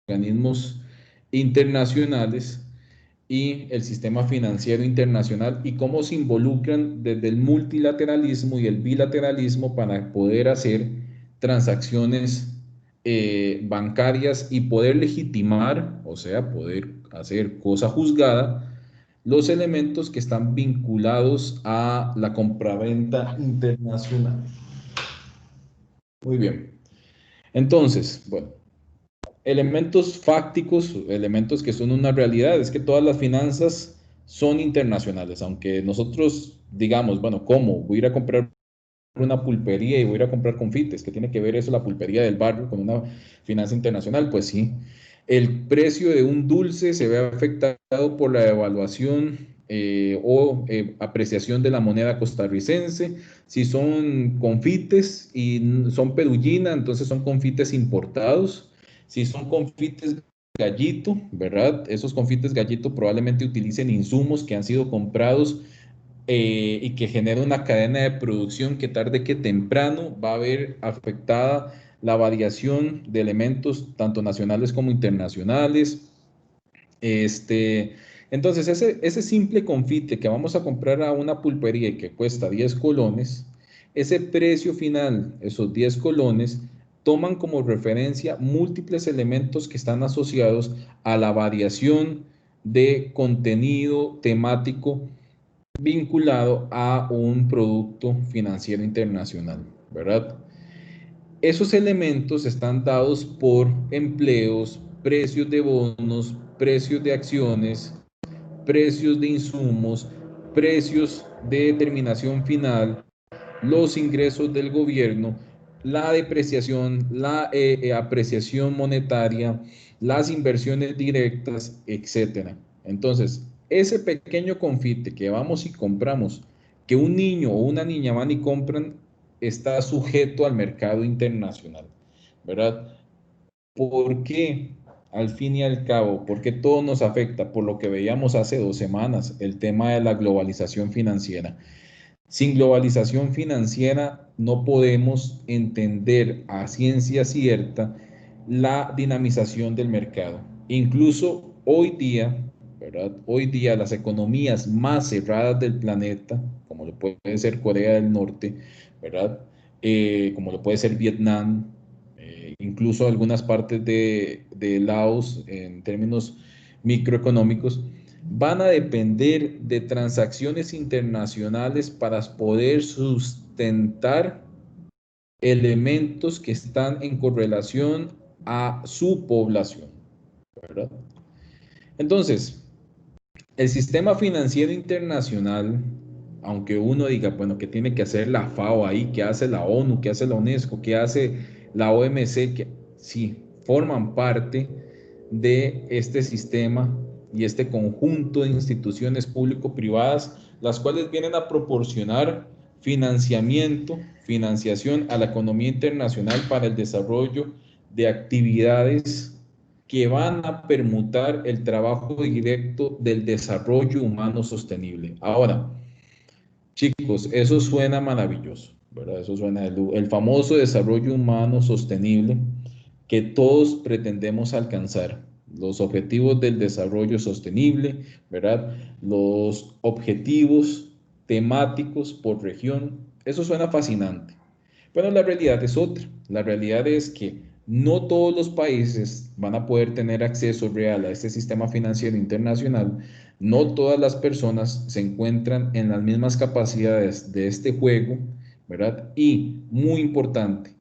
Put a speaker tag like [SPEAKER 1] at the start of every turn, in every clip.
[SPEAKER 1] organismos internacionales y el sistema financiero internacional y cómo se involucran desde el multilateralismo y el bilateralismo para poder hacer transacciones bancarias y poder legitimar, o sea, poder hacer cosa juzgada, los elementos que están vinculados a la compraventa internacional. Muy bien. Entonces, bueno, elementos fácticos, elementos que son una realidad, es que todas las finanzas son internacionales, aunque nosotros digamos, bueno, ¿cómo? Voy a ir a comprar una pulpería y voy a ir a comprar confites, ¿qué tiene que ver eso, la pulpería del barrio, con una finanza internacional? Pues sí, el precio de un dulce se ve afectado por la devaluación apreciación de la moneda costarricense. Si son confites y son perullina, entonces son confites importados. Si son confites gallito, ¿verdad? Esos confites gallito probablemente utilicen insumos que han sido comprados y que genera una cadena de producción que tarde que temprano va a ver afectada la variación de elementos tanto nacionales como internacionales. Este, entonces, ese simple confite que vamos a comprar a una pulpería y que cuesta 10 colones, ese precio final, esos 10 colones, toman como referencia múltiples elementos que están asociados a la variación de contenido temático vinculado a un producto financiero internacional, ¿verdad? Esos elementos están dados por empleos, precios de bonos, precios de acciones, precios de insumos, precios de determinación final, los ingresos del gobierno, la depreciación, la apreciación monetaria, las inversiones directas, etcétera. Entonces, ese pequeño confite que vamos y compramos, que un niño o una niña van y compran, está sujeto al mercado internacional, ¿verdad? ¿Por qué? Al fin y al cabo, porque todo nos afecta, por lo que veíamos hace 2 semanas, el tema de la globalización financiera. Sin globalización financiera no podemos entender a ciencia cierta la dinamización del mercado. Incluso hoy día, ¿verdad? Hoy día las economías más cerradas del planeta, como lo puede ser Corea del Norte, ¿verdad? Como lo puede ser Vietnam, incluso algunas partes de Laos en términos microeconómicos, van a depender de transacciones internacionales para poder sustentar elementos que están en correlación a su población, ¿verdad? Entonces, el sistema financiero internacional, aunque uno diga, bueno, ¿qué tiene que hacer la FAO ahí? ¿Qué hace la ONU? ¿Qué hace la UNESCO? ¿Qué hace la OMC? Que sí, forman parte de este sistema y este conjunto de instituciones público-privadas, las cuales vienen a proporcionar financiamiento, financiación a la economía internacional para el desarrollo de actividades que van a permutar el trabajo directo del desarrollo humano sostenible. Ahora, chicos, eso suena maravilloso, ¿verdad? Eso suena el famoso desarrollo humano sostenible que todos pretendemos alcanzar. Los objetivos del desarrollo sostenible, ¿verdad? Los objetivos temáticos por región. Eso suena fascinante. Pero la realidad es otra. La realidad es que no todos los países van a poder tener acceso real a este sistema financiero internacional. No todas las personas se encuentran en las mismas capacidades de este juego, ¿verdad? Y, muy importante,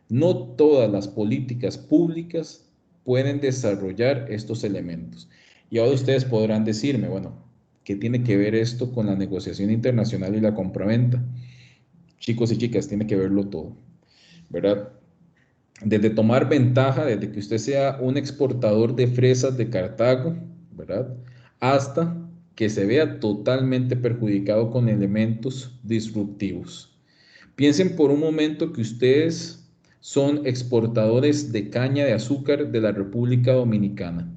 [SPEAKER 1] no todas las políticas públicas pueden desarrollar estos elementos. Y ahora ustedes podrán decirme, bueno, ¿qué tiene que ver esto con la negociación internacional y la compraventa? Chicos y chicas, tiene que verlo todo, ¿verdad? Desde tomar ventaja, desde que usted sea un exportador de fresas de Cartago, ¿verdad? Hasta que se vea totalmente perjudicado con elementos disruptivos. Piensen por un momento que ustedes son exportadores de caña de azúcar de la República Dominicana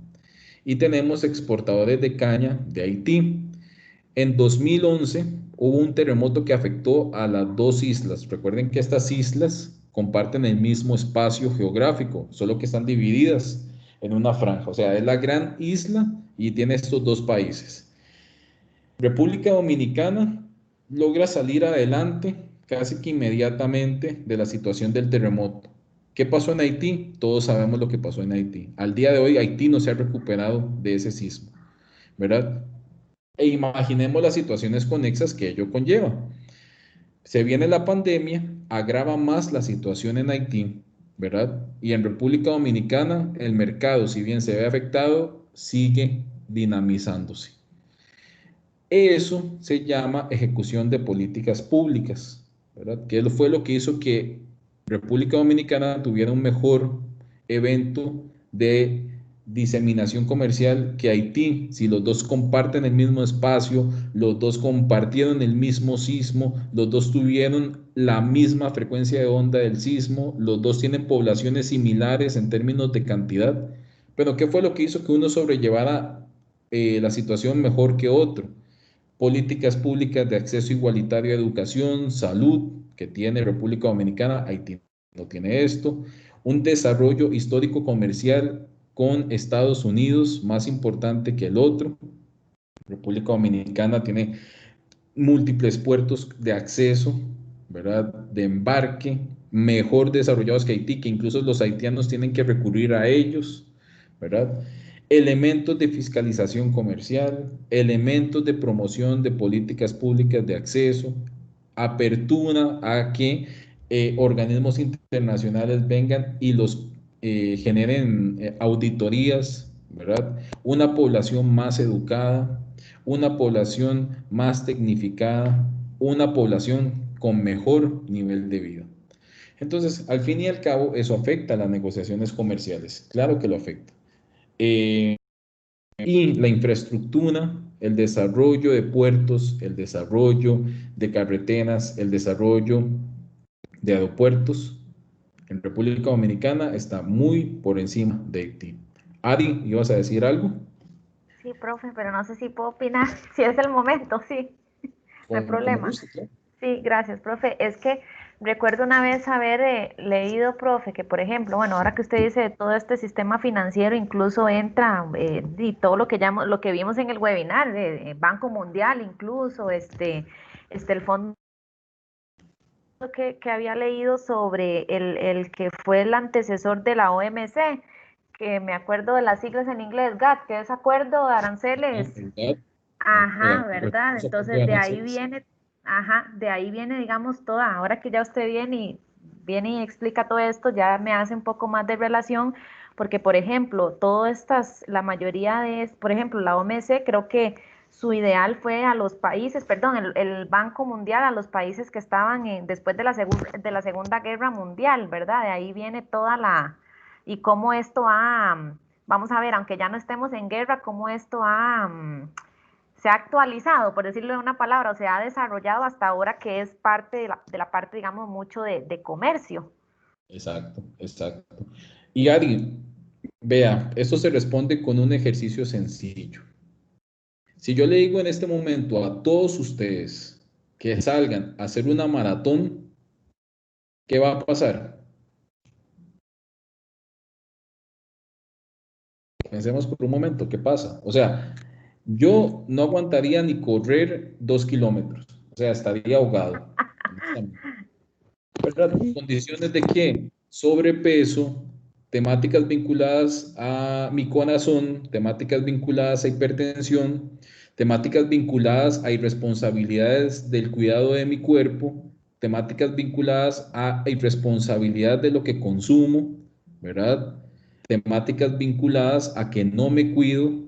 [SPEAKER 1] y tenemos exportadores de caña de Haití. En 2011 hubo un terremoto que afectó a las dos islas. Recuerden que estas islas comparten el mismo espacio geográfico, solo que están divididas en una franja. O sea, es la gran isla y tiene estos dos países. República Dominicana logra salir adelante casi que inmediatamente de la situación del terremoto. ¿Qué pasó en Haití? Todos sabemos lo que pasó en Haití. Al día de hoy, Haití no se ha recuperado de ese sismo, ¿verdad? E imaginemos las situaciones conexas que ello conlleva. Se viene la pandemia, agrava más la situación en Haití, ¿verdad? Y en República Dominicana, el mercado, si bien se ve afectado, sigue dinamizándose. Eso se llama ejecución de políticas públicas, ¿verdad? Que fue lo que hizo que República Dominicana tuviera un mejor evento de diseminación comercial que Haití. Si los dos comparten el mismo espacio, los dos compartieron el mismo sismo, los dos tuvieron la misma frecuencia de onda del sismo, los dos tienen poblaciones similares en términos de cantidad. Pero ¿qué fue lo que hizo que uno sobrellevara la situación mejor que otro? Políticas públicas de acceso igualitario a educación, salud, que tiene República Dominicana, Haití no tiene esto, un desarrollo histórico comercial con Estados Unidos más importante que el otro. República Dominicana tiene múltiples puertos de acceso, ¿verdad? De embarque, mejor desarrollados que Haití, que incluso los haitianos tienen que recurrir a ellos, ¿verdad? Elementos de fiscalización comercial, elementos de promoción de políticas públicas de acceso, apertura a que organismos internacionales vengan y los generen auditorías, ¿verdad? Una población más educada, una población más tecnificada, una población con mejor nivel de vida. Entonces, al fin y al cabo, eso afecta a las negociaciones comerciales. Claro que lo afecta. Y la infraestructura, el desarrollo de puertos, el desarrollo de carreteras, el desarrollo de aeropuertos en República Dominicana está muy por encima de Haití. Ari, ¿ibas a decir algo?
[SPEAKER 2] Sí, profe, pero no sé si puedo opinar, si es el momento, sí, no hay
[SPEAKER 1] Como
[SPEAKER 2] problema.
[SPEAKER 1] guste, claro.
[SPEAKER 2] Sí, gracias, profe. Es que recuerdo una vez haber leído, profe, que por ejemplo, bueno, ahora que usted dice de todo este sistema financiero, incluso entra y todo lo que lo que vimos en el webinar, de Banco Mundial, incluso el fondo que había leído sobre el que fue el antecesor de la OMC, que me acuerdo de las siglas en inglés, GATT, que es Acuerdo de Aranceles.
[SPEAKER 1] ¿Verdad?
[SPEAKER 2] Ajá, ¿verdad?
[SPEAKER 1] Recursos de
[SPEAKER 2] Entonces de ahí
[SPEAKER 1] aranceles.
[SPEAKER 2] viene, ajá, de ahí viene, digamos, toda, ahora que ya usted viene y explica todo esto, ya me hace un poco más de relación, porque por ejemplo, todas estas, la mayoría de, por ejemplo, la OMC, creo que su ideal fue a los países, perdón, el Banco Mundial, a los países que estaban después de de la Segunda Guerra Mundial, ¿verdad? De ahí viene toda y cómo esto ha, vamos a ver, aunque ya no estemos en guerra, cómo esto ha se ha actualizado, por decirlo de una palabra, o se ha desarrollado hasta ahora que es parte de la parte, digamos, mucho de comercio.
[SPEAKER 1] Exacto, exacto. Y Ari, vea, esto se responde con un ejercicio sencillo. Si yo le digo en este momento a todos ustedes que salgan a hacer una maratón, ¿qué va a pasar? Pensemos por un momento, ¿qué pasa? O sea, yo no aguantaría ni correr 2 kilómetros, o sea, estaría ahogado, honestamente. ¿Verdad? ¿Condiciones de qué? Sobrepeso, temáticas vinculadas a mi corazón, temáticas vinculadas a hipertensión, temáticas vinculadas a irresponsabilidades del cuidado de mi cuerpo, temáticas vinculadas a irresponsabilidad de lo que consumo, ¿verdad? Temáticas vinculadas a que no me cuido.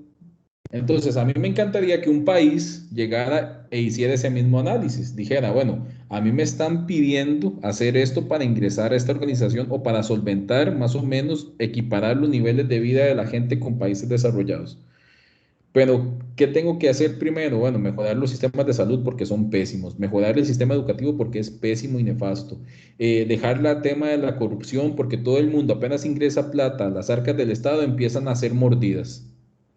[SPEAKER 1] Entonces, a mí me encantaría que un país llegara e hiciera ese mismo análisis. Dijera, bueno, a mí me están pidiendo hacer esto para ingresar a esta organización o para solventar, más o menos, equiparar los niveles de vida de la gente con países desarrollados. Pero, ¿qué tengo que hacer primero? Bueno, mejorar los sistemas de salud porque son pésimos, mejorar el sistema educativo porque es pésimo y nefasto, dejar el tema de la corrupción porque todo el mundo apenas ingresa plata a las arcas del Estado empiezan a ser mordidas,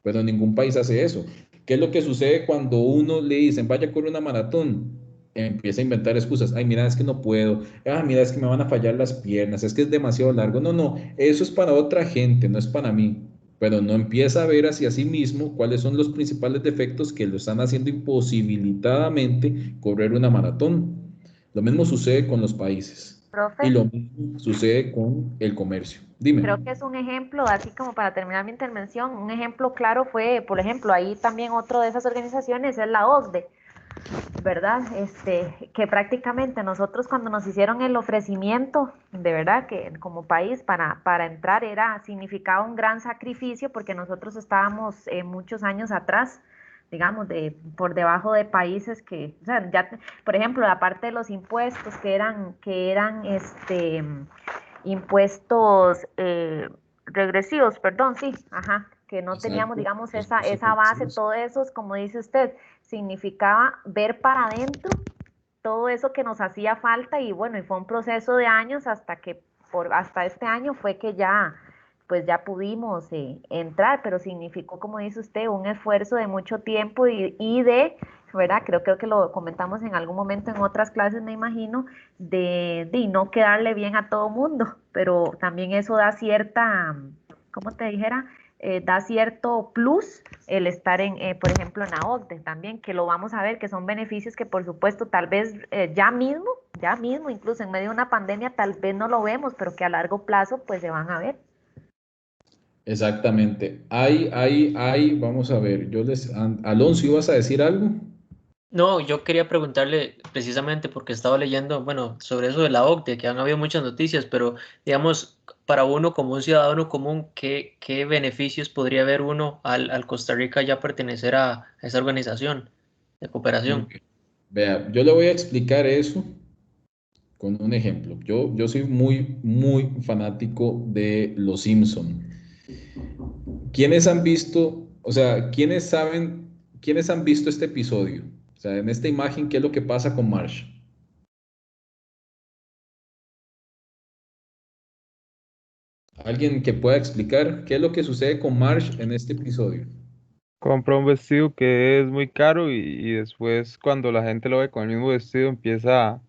[SPEAKER 1] pero ningún país hace eso. ¿Qué es lo que sucede cuando uno le dicen, vaya a correr una maratón? Empieza a inventar excusas. Ay, mira, es que no puedo. Ah, mira, es que me van a fallar las piernas. Es que es demasiado largo. No, no, eso es para otra gente, no es para mí. pero no empieza a ver hacia sí mismo cuáles son los principales defectos que lo están haciendo imposibilitadamente correr una maratón. Lo mismo sucede con los países y
[SPEAKER 2] Profe,
[SPEAKER 1] lo mismo sucede con el comercio. Dime.
[SPEAKER 2] creo que es un ejemplo, así como para terminar mi intervención, un ejemplo claro fue, por ejemplo, ahí también otro de esas organizaciones es la OCDE, ¿verdad? Que prácticamente nosotros cuando nos hicieron el ofrecimiento, de verdad que como país para entrar significaba un gran sacrificio porque nosotros estábamos muchos años atrás, digamos, por debajo de países que, o sea, ya, por ejemplo, la parte de los impuestos que eran impuestos regresivos, perdón, sí, ajá, que no teníamos,
[SPEAKER 1] Exacto.
[SPEAKER 2] digamos,
[SPEAKER 1] Los
[SPEAKER 2] esa base,
[SPEAKER 1] progresivos.
[SPEAKER 2] todo eso, como dice usted, significaba ver para adentro todo eso que nos hacía falta y bueno, y fue un proceso de años hasta que hasta este año fue que ya pues ya pudimos entrar, pero significó, como dice usted, un esfuerzo de mucho tiempo y de, ¿verdad? Creo que lo comentamos en algún momento en otras clases, me imagino, de no quedarle bien a todo mundo, pero también eso da cierta, ¿cómo te dijera? Da cierto plus el estar por ejemplo, en la OCDE también, que lo vamos a ver, que son beneficios que por supuesto tal vez ya mismo, incluso en medio de una pandemia, tal vez no lo vemos, pero que a largo plazo pues se van a ver.
[SPEAKER 1] Exactamente. Vamos a ver, Alonso, ¿ibas a decir algo?
[SPEAKER 3] No, yo quería preguntarle precisamente porque estaba leyendo, bueno, sobre eso de la OCDE, que han habido muchas noticias, pero digamos, para uno como un ciudadano común, ¿qué beneficios podría haber uno al Costa Rica ya pertenecer a esa organización de
[SPEAKER 1] Muy
[SPEAKER 3] cooperación?
[SPEAKER 1] bien. Vea, yo le voy a explicar eso con un ejemplo. Yo soy muy, muy fanático de Los Simpson. ¿Quiénes han visto, o sea, quiénes han visto este episodio? O sea, en esta imagen, ¿qué es lo que pasa con Marsh? ¿Alguien que pueda explicar qué es lo que sucede con Marsh en este episodio?
[SPEAKER 4] Compra un vestido que es muy caro y después cuando la gente lo ve con el mismo vestido empieza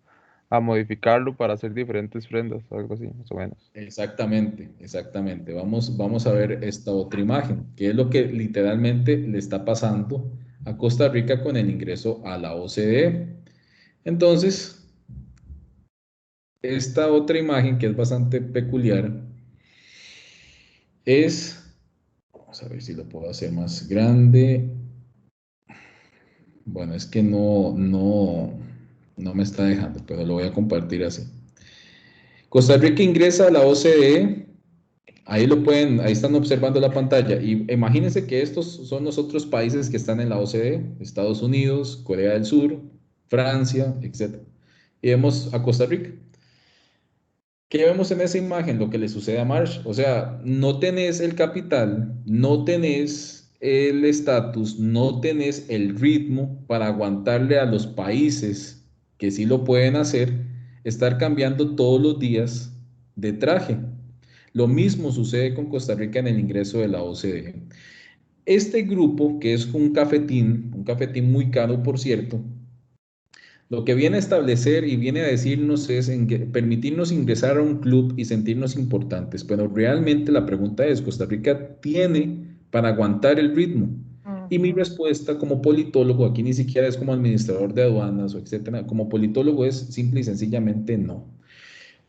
[SPEAKER 4] a modificarlo para hacer diferentes prendas, algo así, más o menos.
[SPEAKER 1] Exactamente, exactamente. Vamos a ver esta otra imagen, que es lo que literalmente le está pasando a Costa Rica con el ingreso a la OCDE. Entonces, esta otra imagen que es bastante peculiar es, vamos a ver si lo puedo hacer más grande. Bueno, es que no me está dejando, pero lo voy a compartir así. Costa Rica ingresa a la OCDE. Ahí están observando la pantalla. Y imagínense que estos son los otros países que están en la OCDE: Estados Unidos, Corea del Sur, Francia, etc. Y vemos a Costa Rica. ¿Qué vemos en esa imagen? Lo que le sucede a Marsh. O sea, no tenés el capital, no tenés el estatus, no tenés el ritmo para aguantarle a los países que sí lo pueden hacer, estar cambiando todos los días de traje. Lo mismo sucede con Costa Rica en el ingreso de la OCDE. Este grupo, que es un cafetín muy caro, por cierto, lo que viene a establecer y viene a decirnos es permitirnos ingresar a un club y sentirnos importantes, pero realmente la pregunta es, ¿Costa Rica tiene para aguantar el ritmo? Y mi
[SPEAKER 2] Ujú.
[SPEAKER 1] respuesta como politólogo, aquí ni siquiera es como administrador de aduanas o etcétera, como politólogo es simple y sencillamente no.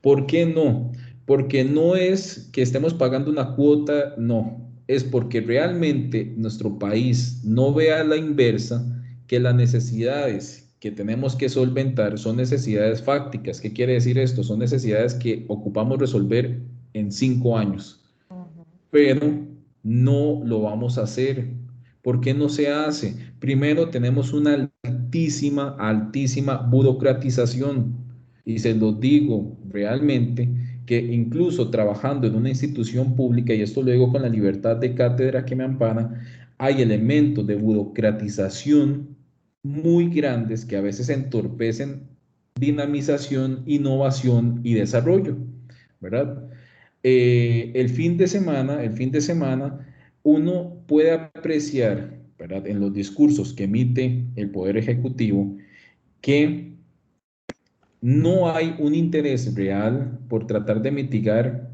[SPEAKER 1] ¿Por qué no? Porque no es que estemos pagando una cuota, no, es porque realmente nuestro país no ve a la inversa que las necesidades que tenemos que solventar son necesidades fácticas. ¿Qué quiere decir esto? Son necesidades que ocupamos resolver en 5 años,
[SPEAKER 2] Ujú.
[SPEAKER 1] pero no lo vamos a hacer. ¿Por qué no se hace? Primero, tenemos una altísima, altísima burocratización. Y se lo digo realmente, que incluso trabajando en una institución pública, y esto lo digo con la libertad de cátedra que me ampara, hay elementos de burocratización muy grandes que a veces entorpecen dinamización, innovación y desarrollo, ¿verdad? El fin de semana, uno puede apreciar, ¿verdad? En los discursos que emite el Poder Ejecutivo, que no hay un interés real por tratar de mitigar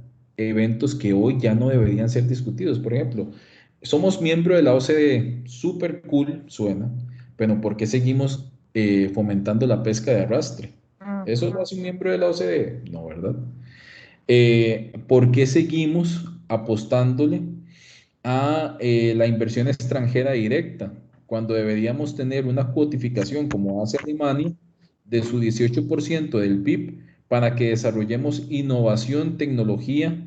[SPEAKER 1] eventos que hoy ya no deberían ser discutidos. Por ejemplo, somos miembro de la OCDE, súper cool suena, pero ¿por qué seguimos fomentando la pesca de arrastre? ¿Eso lo
[SPEAKER 2] Ujú.
[SPEAKER 1] hace un miembro de la OCDE? No, ¿verdad? ¿Por qué seguimos apostándole a la inversión extranjera directa, cuando deberíamos tener una cuotificación como hace Alemania de su 18% del PIB para que desarrollemos innovación, tecnología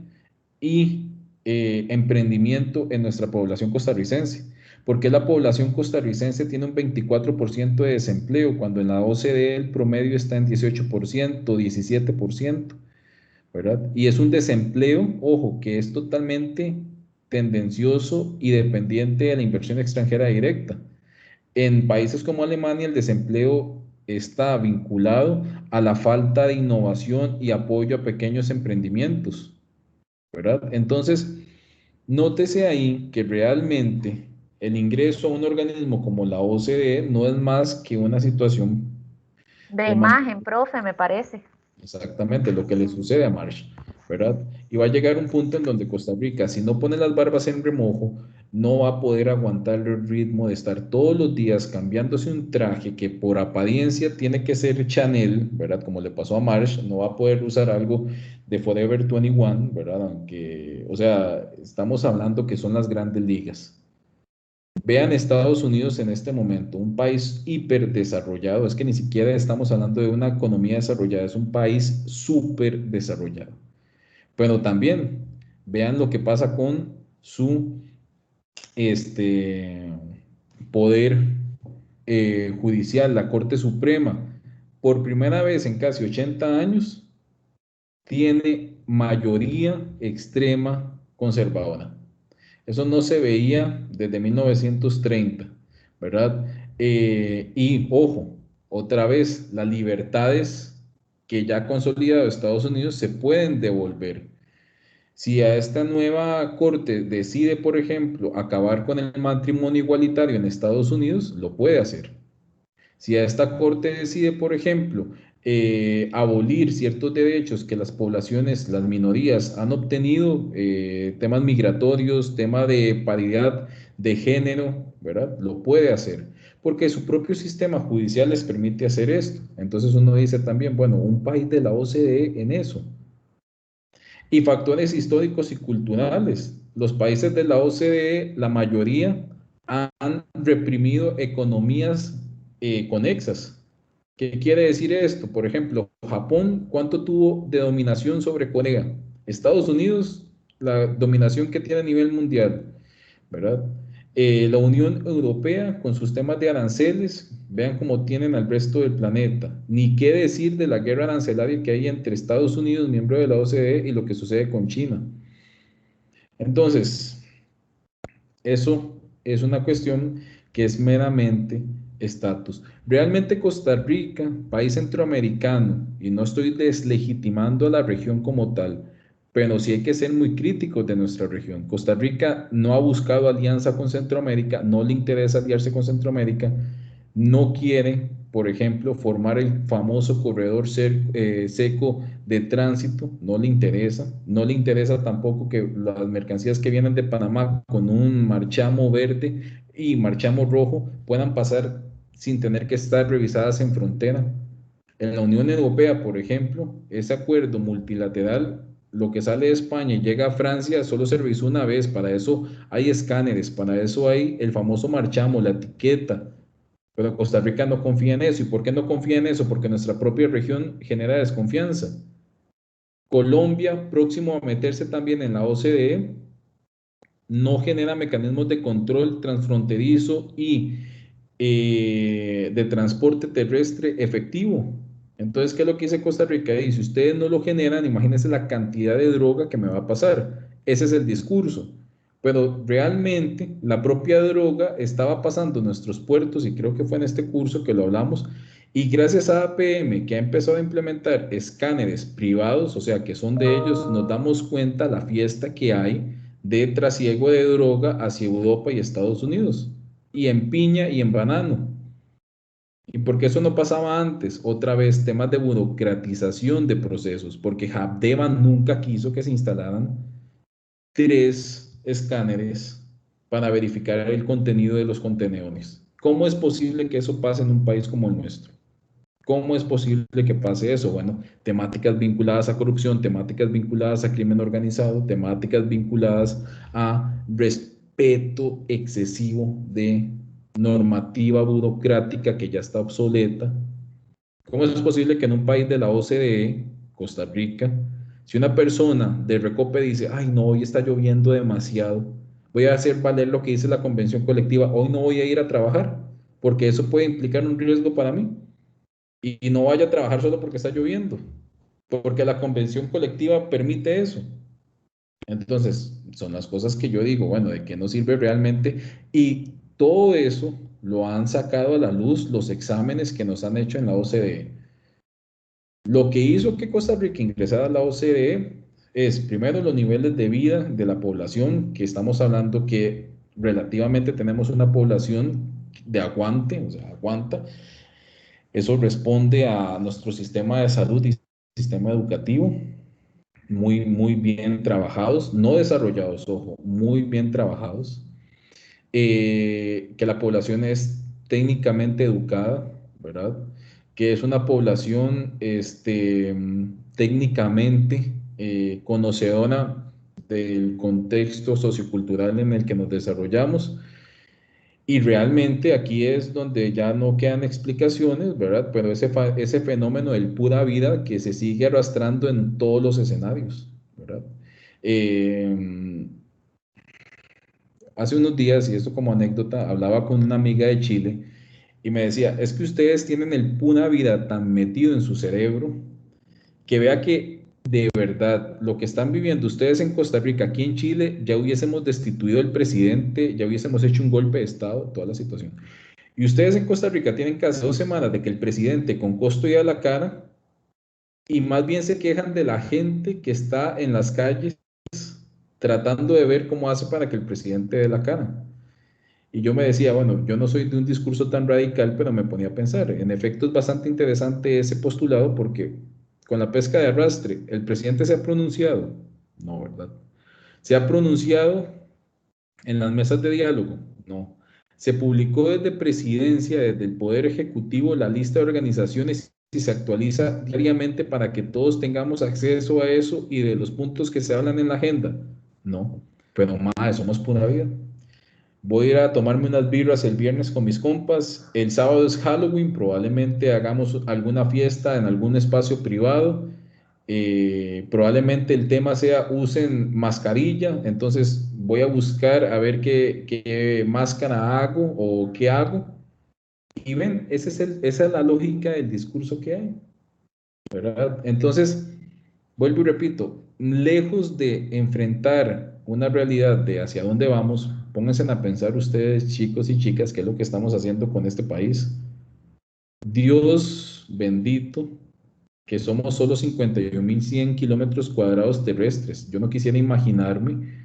[SPEAKER 1] y emprendimiento en nuestra población costarricense? Porque la población costarricense tiene un 24% de desempleo, cuando en la OCDE el promedio está en 18%, 17%. ¿Verdad? Y es un desempleo, ojo, que es totalmente tendencioso y dependiente de la inversión extranjera directa. En países como Alemania, el desempleo está vinculado a la falta de innovación y apoyo a pequeños emprendimientos, ¿verdad? Entonces, nótese ahí que realmente el ingreso a un organismo como la OCDE no es más que una situación
[SPEAKER 2] De
[SPEAKER 1] de
[SPEAKER 2] imagen, profe, me parece.
[SPEAKER 1] exactamente lo que le sucede a Marsh, ¿verdad? Y va a llegar un punto en donde Costa Rica, si no pone las barbas en remojo, no va a poder aguantar el ritmo de estar todos los días cambiándose un traje que por apariencia tiene que ser Chanel, ¿verdad? Como le pasó a Marsh, no va a poder usar algo de Forever 21, ¿verdad? Aunque, o sea, estamos hablando que son las grandes ligas. Vean Estados Unidos en este momento, un país hiper desarrollado, es que ni siquiera estamos hablando de una economía desarrollada, es un país súper desarrollado. Pero también vean lo que pasa con su este, poder judicial, la Corte Suprema. Por primera vez en casi 80 años, tiene mayoría extrema conservadora. Eso no se veía desde 1930, ¿verdad? Y ojo, otra vez, las libertades que ya ha consolidado Estados Unidos se pueden devolver. Si a esta nueva corte decide, por ejemplo, acabar con el matrimonio igualitario en Estados Unidos, lo puede hacer. Si a esta corte decide, por ejemplo, abolir ciertos derechos que las poblaciones, las minorías han obtenido, temas migratorios, tema de paridad de género, ¿verdad? Lo puede hacer, porque su propio sistema judicial les permite hacer esto. Entonces uno dice también, bueno, un país de la OCDE en eso. Y factores históricos y culturales. Los países de la OCDE, la mayoría, han reprimido economías conexas. ¿Qué quiere decir esto? Por ejemplo, Japón, ¿cuánto tuvo de dominación sobre Corea? Estados Unidos, la dominación que tiene a nivel mundial, ¿verdad? La Unión Europea con sus temas de aranceles, vean cómo tienen al resto del planeta. Ni qué decir de la guerra arancelaria que hay entre Estados Unidos, miembro de la OCDE, y lo que sucede con China. Entonces, eso es una cuestión que es meramente estatus. Realmente Costa Rica, país centroamericano, y no estoy deslegitimando a la región como tal, pero sí hay que ser muy críticos de nuestra región. Costa Rica no ha buscado alianza con Centroamérica, no le interesa aliarse con Centroamérica, no quiere, por ejemplo, formar el famoso corredor seco de tránsito, no le interesa, no le interesa tampoco que las mercancías que vienen de Panamá con un marchamo verde y marchamo rojo puedan pasar sin tener que estar revisadas en frontera. En la Unión Europea, por ejemplo, ese acuerdo multilateral, lo que sale de España y llega a Francia, solo se revisó una vez. Para eso hay escáneres, para eso hay el famoso marchamo, la etiqueta. Pero Costa Rica no confía en eso. ¿Y por qué no confía en eso? Porque nuestra propia región genera desconfianza. Colombia, próximo a meterse también en la OCDE, no genera mecanismos de control transfronterizo y de transporte terrestre efectivo. Entonces, ¿qué es lo que dice Costa Rica? Y si ustedes no lo generan, imagínense la cantidad de droga que me va a pasar. Ese es el discurso. Pero realmente la propia droga estaba pasando en nuestros puertos, y creo que fue en este curso que lo hablamos, y gracias a APM, que ha empezado a implementar escáneres privados, o sea, que son de ellos, nos damos cuenta la fiesta que hay de trasiego de droga hacia Europa y Estados Unidos, y en piña y en banano. ¿Y por qué eso no pasaba antes? Otra vez, temas de burocratización de procesos, porque Habdeba nunca quiso que se instalaran 3 escáneres para verificar el contenido de los contenedores. ¿Cómo es posible que eso pase en un país como el nuestro? ¿Cómo es posible que pase eso? Bueno, temáticas vinculadas a corrupción, temáticas vinculadas a crimen organizado, temáticas vinculadas a respeto excesivo de normativa burocrática que ya está obsoleta. ¿Cómo es posible que en un país de la OCDE, Costa Rica, si una persona de Recope dice, ay no, hoy está lloviendo demasiado, voy a hacer valer lo que dice la convención colectiva, hoy no voy a ir a trabajar, porque eso puede implicar un riesgo para mí? Y no vaya a trabajar solo porque está lloviendo, porque la convención colectiva permite eso. Entonces, son las cosas que yo digo, bueno, de qué nos sirve realmente. Y todo eso lo han sacado a la luz los exámenes que nos han hecho en la OCDE. Lo que hizo que Costa Rica ingresara a la OCDE es, primero, los niveles de vida de la población, que estamos hablando que relativamente tenemos una población de aguante, o sea, aguanta. Eso responde a nuestro sistema de salud y sistema educativo, muy bien trabajados, no desarrollados, ojo, muy bien trabajados. Que la población es técnicamente educada, ¿verdad? Que es una población técnicamente conocedora del contexto sociocultural en el que nos desarrollamos. Y realmente aquí es donde ya no quedan explicaciones, ¿verdad? Pero ese fenómeno del pura vida que se sigue arrastrando en todos los escenarios, ¿verdad? Eh, Hace unos días, y esto como anécdota, hablaba con una amiga de Chile y me decía, es que ustedes tienen el pura vida tan metido en su cerebro que vea que de verdad lo que están viviendo ustedes en Costa Rica, aquí en Chile, ya hubiésemos destituido al presidente, ya hubiésemos hecho un golpe de Estado, toda la situación. Y ustedes en Costa Rica tienen casi 2 semanas de que el presidente con costo ya a la cara y más bien se quejan de la gente que está en las calles tratando de ver cómo hace para que el presidente dé la cara. Y yo me decía, bueno, yo no soy de un discurso tan radical, pero me ponía a pensar. En efecto, es bastante interesante ese postulado porque con la pesca de arrastre, ¿el presidente se ha pronunciado? No, ¿verdad? ¿Se ha pronunciado en las mesas de diálogo? No. Se publicó desde presidencia, desde el Poder Ejecutivo, la lista de organizaciones y se actualiza diariamente para que todos tengamos acceso a eso y de los puntos que se hablan en la agenda. No, pero más, somos pura vida. Voy a ir a tomarme unas birras el viernes con mis compas. El sábado es Halloween, probablemente hagamos alguna fiesta en algún espacio privado. Probablemente el tema sea usen mascarilla, entonces voy a buscar a ver qué máscara hago o qué hago. Y ven, esa es la lógica del discurso que hay, ¿verdad? Entonces, vuelvo y repito, lejos de enfrentar una realidad de hacia dónde vamos, pónganse a pensar ustedes, chicos y chicas, qué es lo que estamos haciendo con este país. Dios bendito, que somos solo 51.100 kilómetros cuadrados terrestres. Yo no quisiera imaginarme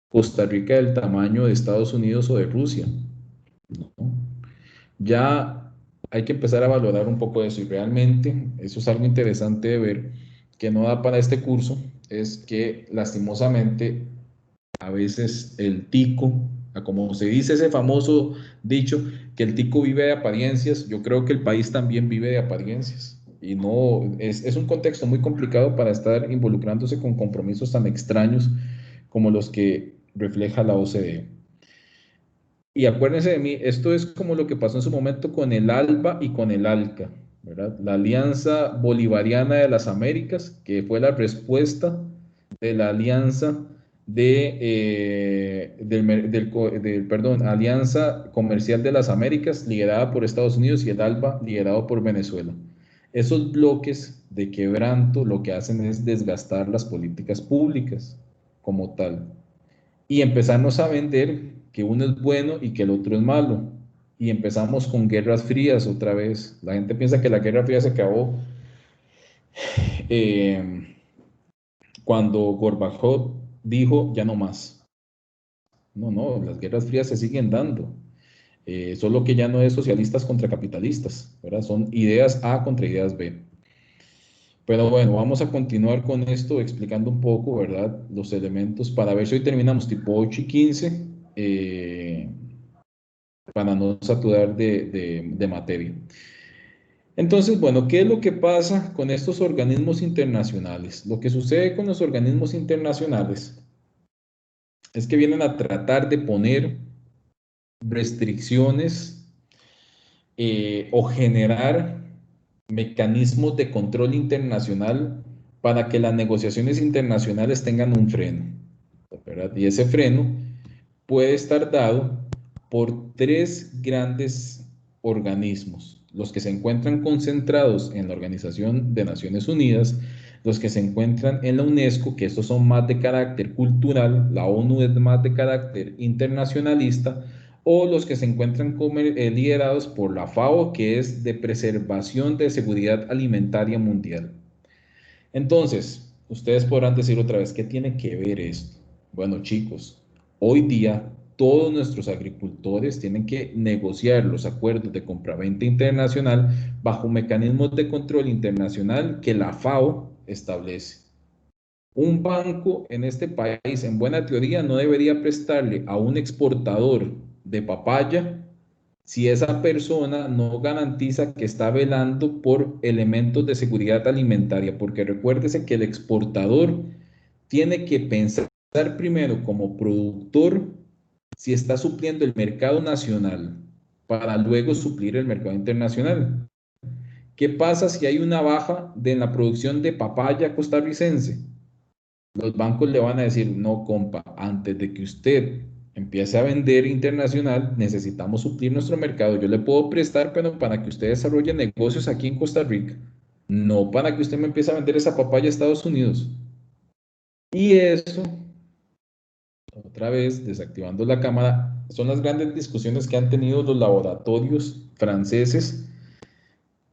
[SPEAKER 1] Costa Rica del tamaño de Estados Unidos o de Rusia, ¿no? Ya hay que empezar a valorar un poco eso y realmente eso es algo interesante de ver que no da para este curso, es que lastimosamente a veces el tico, como se dice ese famoso dicho, que el tico vive de apariencias, yo creo que el país también vive de apariencias. Y no, es un contexto muy complicado para estar involucrándose con compromisos tan extraños como los que refleja la OCDE. Y acuérdense de mí, esto es como lo que pasó en su momento con el ALBA y con el ALCA, ¿verdad? La Alianza Bolivariana de las Américas, que fue la respuesta de la Alianza Alianza Comercial de las Américas, liderada por Estados Unidos, y el ALBA, liderado por Venezuela. Esos bloques de quebranto lo que hacen es desgastar las políticas públicas como tal y empezarnos a vender que uno es bueno y que el otro es malo. Y empezamos con guerras frías otra vez. La gente piensa que la guerra fría se acabó eh, cuando Gorbachev dijo ya no más. No, no, las guerras frías se siguen dando. Solo que ya no es socialistas contra capitalistas, ¿verdad? Son ideas A contra ideas B. Pero bueno, vamos a continuar con esto explicando un poco, ¿verdad? Los elementos para ver si hoy terminamos tipo 8:15, para no saturar de materia. Entonces, bueno, ¿qué es lo que pasa con estos organismos internacionales? Lo que sucede con los organismos internacionales es que vienen a tratar de poner restricciones o generar mecanismos de control internacional para que las negociaciones internacionales tengan un freno, ¿verdad? Y ese freno puede estar dado por tres grandes organismos: los que se encuentran concentrados en la Organización de Naciones Unidas, los que se encuentran en la UNESCO, que estos son más de carácter cultural, la ONU es más de carácter internacionalista, o los que se encuentran liderados por la FAO, que es de preservación de seguridad alimentaria mundial. Entonces, ustedes podrán decir otra vez, ¿qué tiene que ver esto? Bueno, chicos, hoy día todos nuestros agricultores tienen que negociar los acuerdos de compraventa internacional bajo mecanismos de control internacional que la FAO establece. Un banco en este país, en buena teoría, no debería prestarle a un exportador de papaya si esa persona no garantiza que está velando por elementos de seguridad alimentaria, porque recuérdese que el exportador tiene que pensar primero como productor si está supliendo el mercado nacional para luego suplir el mercado internacional. ¿Qué pasa si hay una baja en la producción de papaya costarricense? Los bancos le van a decir, no, compa, antes de que usted empiece a vender internacional, necesitamos suplir nuestro mercado. Yo le puedo prestar, pero para que usted desarrolle negocios aquí en Costa Rica, no para que usted me empiece a vender esa papaya a Estados Unidos. Y eso, otra vez, desactivando la cámara, son las grandes discusiones que han tenido los laboratorios franceses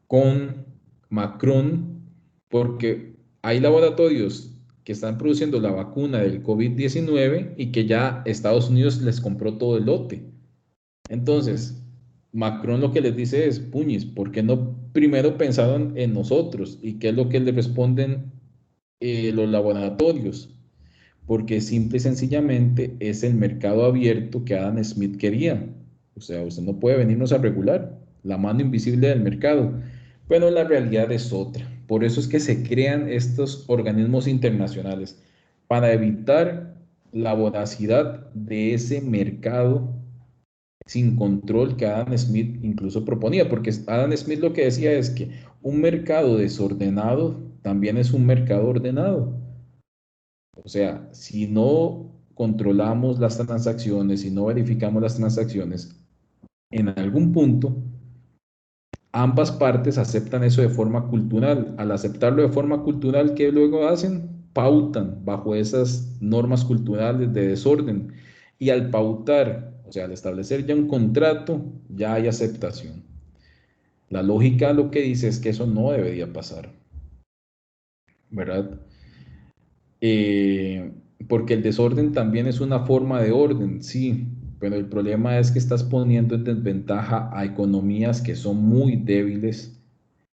[SPEAKER 1] con Macron, porque hay laboratorios que están produciendo la vacuna del COVID-19 y que ya Estados Unidos les compró todo el lote. Entonces, Macron lo que les dice es, puñis, ¿por qué no primero pensaron en nosotros? ¿Y qué es lo que le responden los laboratorios? Porque simple y sencillamente es el mercado abierto que Adam Smith quería. O sea, usted no puede venirnos a regular la mano invisible del mercado. Bueno, la realidad es otra. Por eso es que se crean estos organismos internacionales, para evitar la voracidad de ese mercado sin control que Adam Smith incluso proponía, porque Adam Smith lo que decía es que un mercado desordenado también es un mercado ordenado. O sea, si no controlamos las transacciones, si no verificamos las transacciones, en algún punto ambas partes aceptan eso de forma cultural. Al aceptarlo de forma cultural, ¿qué luego hacen? Pautan bajo esas normas culturales de desorden. Y al pautar, o sea, al establecer ya un contrato, ya hay aceptación. La lógica lo que dice es que eso no debería pasar, ¿verdad? Eh, Porque el desorden también es una forma de orden, sí, pero el problema es que estás poniendo en desventaja a economías que son muy débiles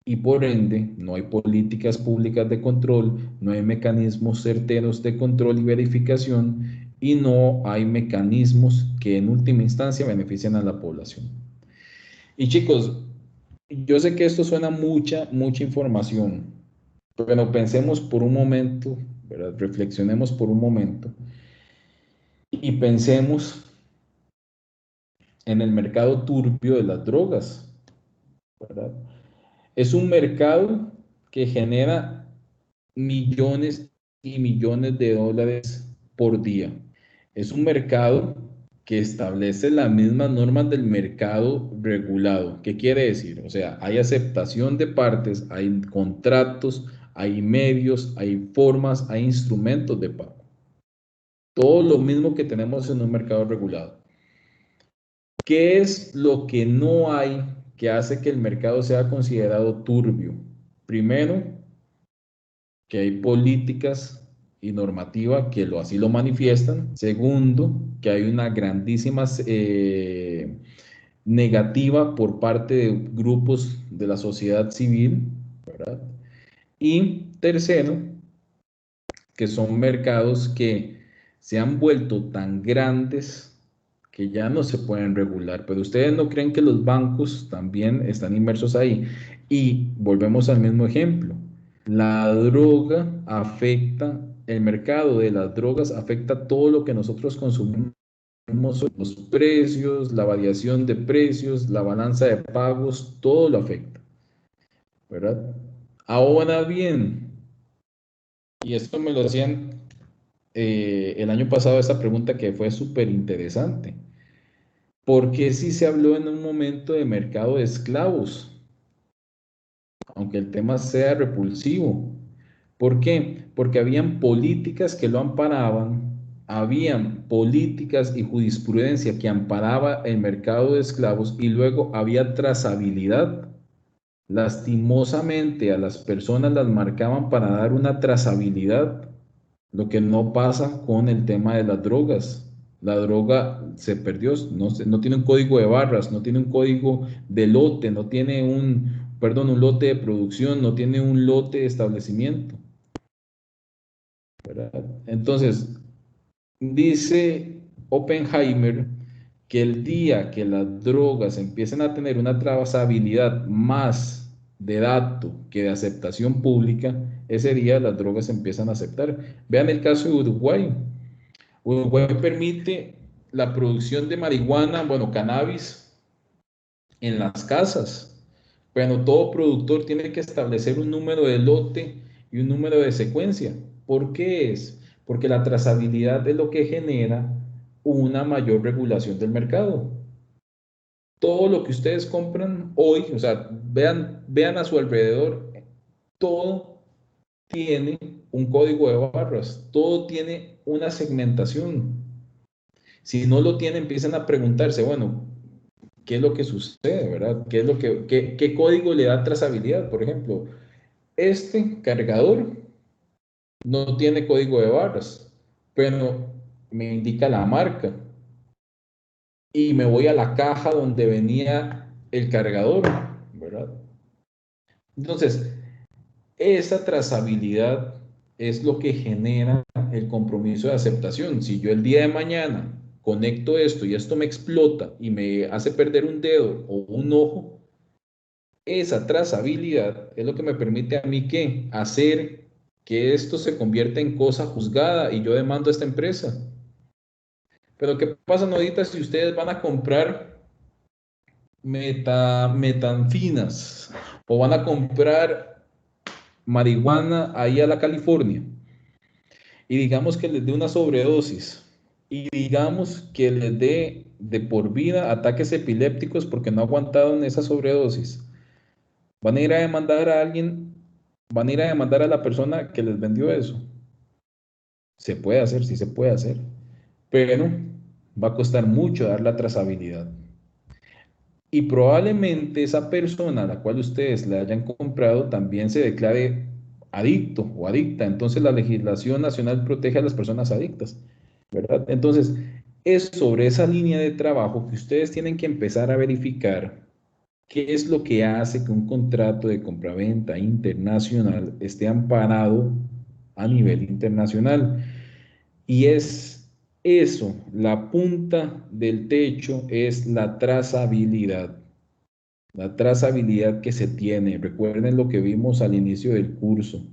[SPEAKER 1] y por ende no hay políticas públicas de control, no hay mecanismos certeros de control y verificación y no hay mecanismos que en última instancia benefician a la población. Y chicos, yo sé que esto suena mucha información, pero pensemos por un momento, ¿verdad? Reflexionemos por un momento y pensemos en el mercado turbio de las drogas, ¿verdad? Es un mercado que genera millones y millones de dólares por día. Es un mercado que establece las mismas normas del mercado regulado. ¿Qué quiere decir? O sea, hay aceptación de partes, hay contratos, hay medios, hay formas, hay instrumentos de pago. Todo lo mismo que tenemos en un mercado regulado. ¿Qué es lo que no hay que hace que el mercado sea considerado turbio? Primero, que hay políticas y normativa que así lo manifiestan. Segundo, que hay una grandísima negativa por parte de grupos de la sociedad civil, ¿verdad? Y tercero, que son mercados que se han vuelto tan grandes que ya no se pueden regular, pero ustedes no creen que los bancos también están inmersos ahí. Y volvemos al mismo ejemplo. La droga afecta, el mercado de las drogas afecta todo lo que nosotros consumimos, los precios, la variación de precios, la balanza de pagos, todo lo afecta, ¿verdad? Ahora bien, y esto me lo hacían el año pasado, esta pregunta que fue súper interesante. ¿Por qué sí se habló en un momento de mercado de esclavos? Aunque el tema sea repulsivo. ¿Por qué? Porque habían políticas que lo amparaban, habían políticas y jurisprudencia que amparaba el mercado de esclavos y luego había trazabilidad. Lastimosamente a las personas las marcaban para dar una trazabilidad, lo que no pasa con el tema de las drogas. La droga se perdió, no tiene un código de barras, no tiene un código de lote, no tiene un lote de producción, no tiene un lote de establecimiento, ¿verdad? Entonces, dice Oppenheimer que el día que las drogas empiecen a tener una trazabilidad más de dato que de aceptación pública, ese día las drogas empiezan a aceptar. Vean el caso de Uruguay. Uruguay permite la producción de marihuana, bueno, cannabis, en las casas. Pero todo productor tiene que establecer un número de lote y un número de secuencia. ¿Por qué es? Porque la trazabilidad es lo que genera una mayor regulación del mercado. Todo lo que ustedes compran hoy, o sea, vean a su alrededor, todo tiene un código de barras, todo tiene una segmentación. Si no lo tienen, empiezan a preguntarse, bueno, ¿qué es lo que sucede, verdad? ¿Qué código le da trazabilidad? Por ejemplo, este cargador no tiene código de barras, pero me indica la marca y me voy a la caja donde venía el cargador, ¿verdad? Entonces, esa trazabilidad es lo que genera el compromiso de aceptación. Si yo el día de mañana conecto esto y esto me explota y me hace perder un dedo o un ojo, esa trazabilidad es lo que me permite a mí que hacer que esto se convierta en cosa juzgada y yo demando a esta empresa. Pero ¿qué pasa, Nodita, si ustedes van a comprar metanfinas o van a comprar marihuana ahí a la California y digamos que les dé una sobredosis y digamos que les dé de por vida ataques epilépticos porque no aguantaron esa sobredosis? Van a ir a demandar a alguien, van a ir a demandar a la persona que les vendió eso. Se puede hacer, sí se puede hacer, pero va a costar mucho dar la trazabilidad. Y probablemente esa persona a la cual ustedes le hayan comprado también se declare adicto o adicta. Entonces la legislación nacional protege a las personas adictas, ¿verdad? Entonces es sobre esa línea de trabajo que ustedes tienen que empezar a verificar qué es lo que hace que un contrato de compraventa internacional esté amparado a nivel internacional. Y es eso, la punta del techo es la trazabilidad que se tiene. Recuerden lo que vimos al inicio del curso.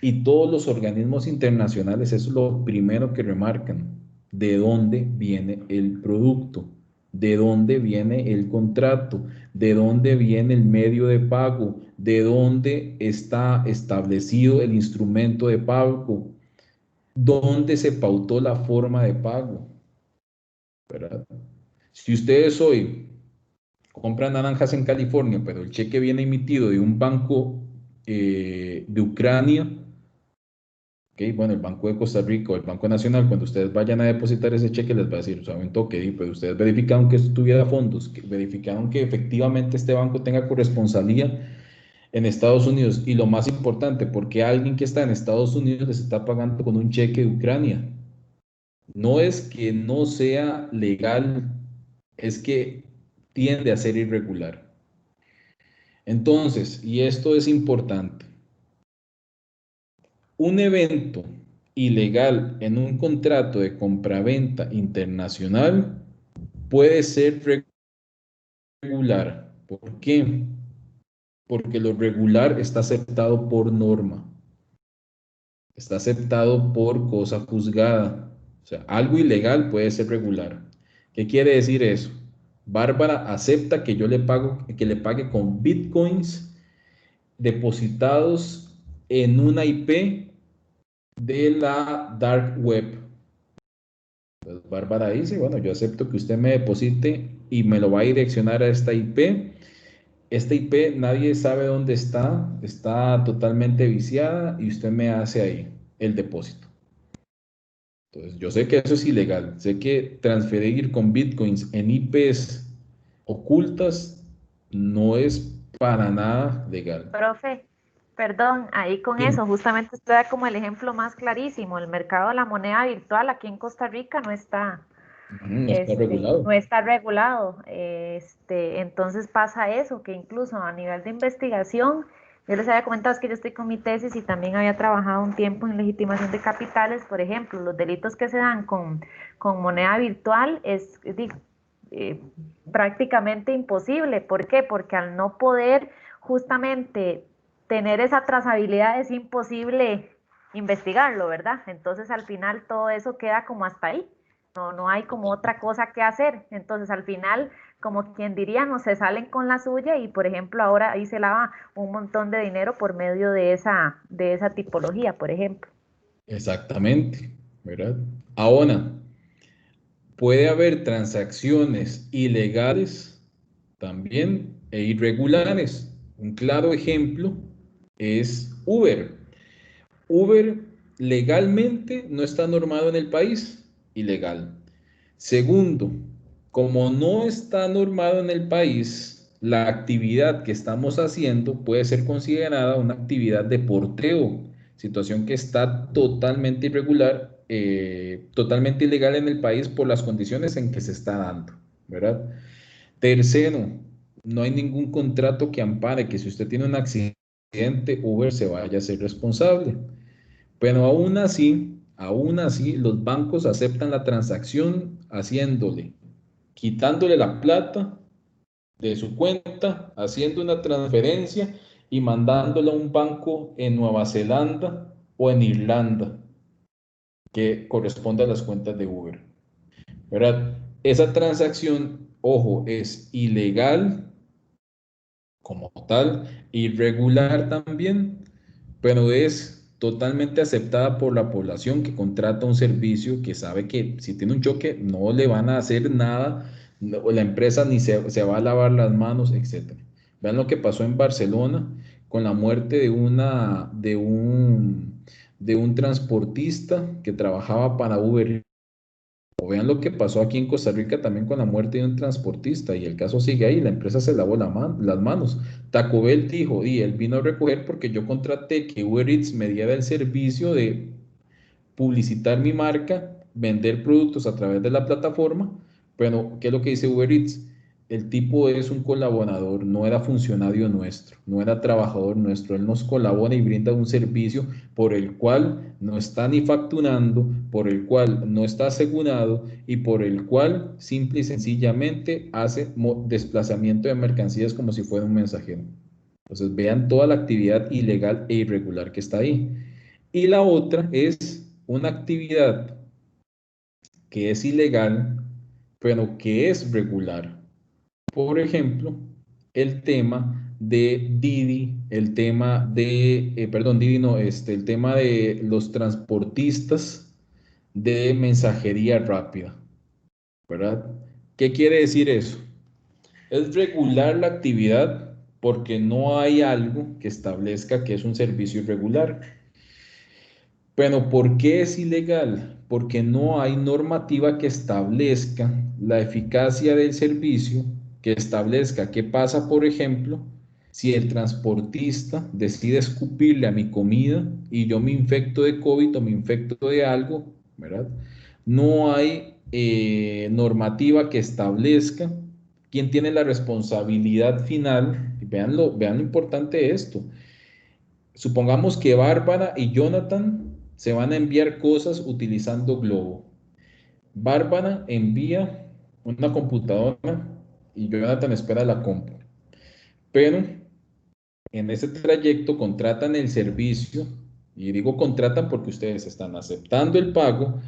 [SPEAKER 1] Y todos los organismos internacionales, eso es lo primero que remarcan, de dónde viene el producto, de dónde viene el contrato, de dónde viene el medio de pago, de dónde está establecido el instrumento de pago, dónde se pautó la forma de pago, ¿verdad? Si ustedes hoy compran naranjas en California, pero el cheque viene emitido de un banco de Ucrania, okay, bueno, el Banco de Costa Rica o el Banco Nacional, cuando ustedes vayan a depositar ese cheque, les va a decir, o sea, un toque, pero ustedes verificaron que esto tuviera fondos, que verificaron que efectivamente este banco tenga corresponsalía en Estados Unidos. Y lo más importante, porque alguien que está en Estados Unidos les está pagando con un cheque de Ucrania. No es que no sea legal, es que tiende a ser irregular. Entonces, y esto es importante, Un evento ilegal en un contrato de compraventa internacional puede ser regular. ¿Por qué? Porque lo regular está aceptado por norma, está aceptado por cosa juzgada. O sea, algo ilegal puede ser regular. ¿Qué quiere decir eso? Bárbara acepta que yo que le pague con bitcoins depositados en una IP de la dark web. Entonces, Bárbara dice, bueno, yo acepto que usted me deposite y me lo va a direccionar a esta IP. Esta IP nadie sabe dónde está totalmente viciada y usted me hace ahí el depósito. Entonces, yo sé que eso es ilegal, sé que transferir con bitcoins en IPs ocultas no es para nada legal.
[SPEAKER 2] Profe, perdón, ahí con
[SPEAKER 1] Sí,
[SPEAKER 2] eso, justamente usted da como el ejemplo más clarísimo. El mercado de la moneda virtual aquí en Costa Rica
[SPEAKER 1] está regulado.
[SPEAKER 2] no está regulado. Entonces pasa eso, que incluso a nivel de investigación, yo les había comentado es que yo estoy con mi tesis y también había trabajado un tiempo en legitimación de capitales. Por ejemplo, los delitos que se dan con moneda virtual eh, prácticamente imposible. ¿Por qué? Porque al no poder justamente tener esa trazabilidad es imposible investigarlo, ¿verdad? Entonces al final todo eso queda como hasta ahí. No hay como otra cosa que hacer. Entonces, al final, como quien diría, no se salen con la suya y, por ejemplo, ahora ahí se lava un montón de dinero por medio de esa tipología, por ejemplo.
[SPEAKER 1] Exactamente, ¿verdad? Ahora, puede haber transacciones ilegales también e irregulares. Un claro ejemplo es Uber. Uber legalmente no está normado en el país, ilegal. Segundo, como no está normado en el país, la actividad que estamos haciendo puede ser considerada una actividad de porteo, situación que está totalmente irregular, totalmente ilegal en el país por las condiciones en que se está dando, ¿verdad? Tercero, no hay ningún contrato que ampare que si usted tiene un accidente, Uber se vaya a ser responsable. Pero aún así, los bancos aceptan la transacción haciéndole, quitándole la plata de su cuenta, haciendo una transferencia y mandándola a un banco en Nueva Zelanda o en Irlanda, que corresponde a las cuentas de Uber. ¿Verdad? Esa transacción, ojo, es ilegal como tal, irregular también, pero es totalmente aceptada por la población que contrata un servicio que sabe que si tiene un choque no le van a hacer nada, la empresa ni se va a lavar las manos, etcétera. Vean lo que pasó en Barcelona con la muerte de un transportista que trabajaba para Uber. O vean lo que pasó aquí en Costa Rica también con la muerte de un transportista y el caso sigue ahí, la empresa se lavó las manos. Taco Bell dijo, y él vino a recoger porque yo contraté que Uber Eats me diera el servicio de publicitar mi marca, vender productos a través de la plataforma, pero ¿qué es lo que dice Uber Eats? El tipo es un colaborador, no era funcionario nuestro, no era trabajador nuestro, él nos colabora y brinda un servicio por el cual no está ni facturando, por el cual no está asegurado y por el cual simple y sencillamente hace desplazamiento de mercancías como si fuera un mensajero. Entonces vean toda la actividad ilegal e irregular que está ahí. Y la otra es una actividad que es ilegal, pero que es regular. Por ejemplo, el tema de Didi, el tema de, perdón, Didi no, el tema de los transportistas de mensajería rápida, ¿verdad? ¿Qué quiere decir eso? Es regular la actividad porque no hay algo que establezca que es un servicio irregular. Pero ¿por qué es ilegal? Porque no hay normativa que establezca la eficacia del servicio, que establezca qué pasa, por ejemplo, si el transportista decide escupirle a mi comida y yo me infecto de COVID o me infecto de algo, ¿verdad? No hay normativa que establezca quién tiene la responsabilidad final. Y vean lo importante de esto. supongamos que Bárbara y Jonathan se van a enviar cosas utilizando Globo. Bárbara envía una computadora y Jonathan espera la compu. Pero en ese trayecto contratan el servicio, y digo contratan porque ustedes están aceptando el pago,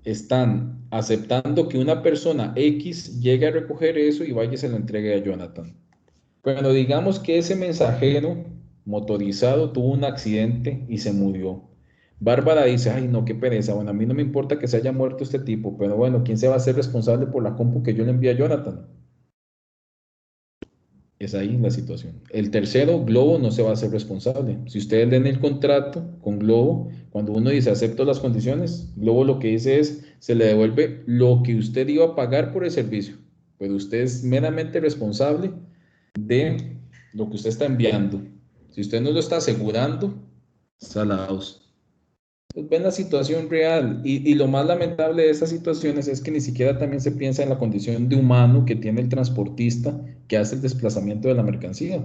[SPEAKER 1] están aceptando que una persona X llegue a recoger eso y vaya y se lo entregue a Jonathan. Pero digamos que ese mensajero motorizado tuvo un accidente y se murió. Bárbara dice, ay no, qué pereza, bueno, a mí no me importa que se haya muerto este tipo, pero bueno, ¿quién se va a hacer responsable por la compu que yo le envié a Jonathan? Es ahí la situación. El tercero, Globo no se va a hacer responsable. Si ustedes leen el contrato con Globo, cuando uno dice acepto las condiciones, Globo lo que dice es, se le devuelve lo que usted iba a pagar por el servicio, pero usted es meramente responsable de lo que usted está enviando. Si usted no lo está asegurando, salados. Pues ven la situación real y lo más lamentable de estas situaciones es que ni siquiera también se piensa en la condición de humano que tiene el transportista que hace el desplazamiento de la mercancía.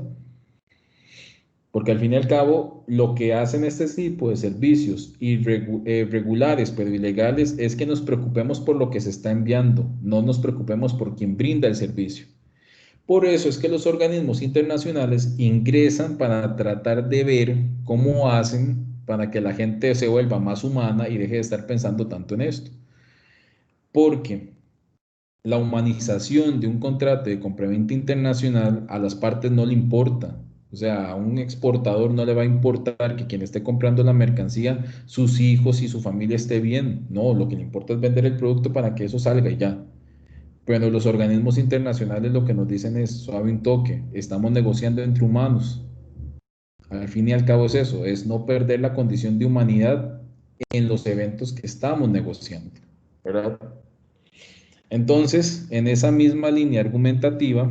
[SPEAKER 1] Porque al fin y al cabo, lo que hacen este tipo de servicios irregulares pero ilegales es que nos preocupemos por lo que se está enviando, no nos preocupemos por quien brinda el servicio. Por eso es que los organismos internacionales ingresan para tratar de ver cómo hacen para que la gente se vuelva más humana y deje de estar pensando tanto en esto. Porque la humanización de un contrato de compraventa internacional a las partes no le importa. O sea, a un exportador no le va a importar que quien esté comprando la mercancía, sus hijos y su familia esté bien. No, lo que le importa es vender el producto para que eso salga y ya. Pero los organismos internacionales lo que nos dicen es suave un toque, estamos negociando entre humanos. Al fin y al cabo es eso, es no perder la condición de humanidad en los eventos que estamos negociando, ¿verdad? Entonces, en esa misma línea argumentativa,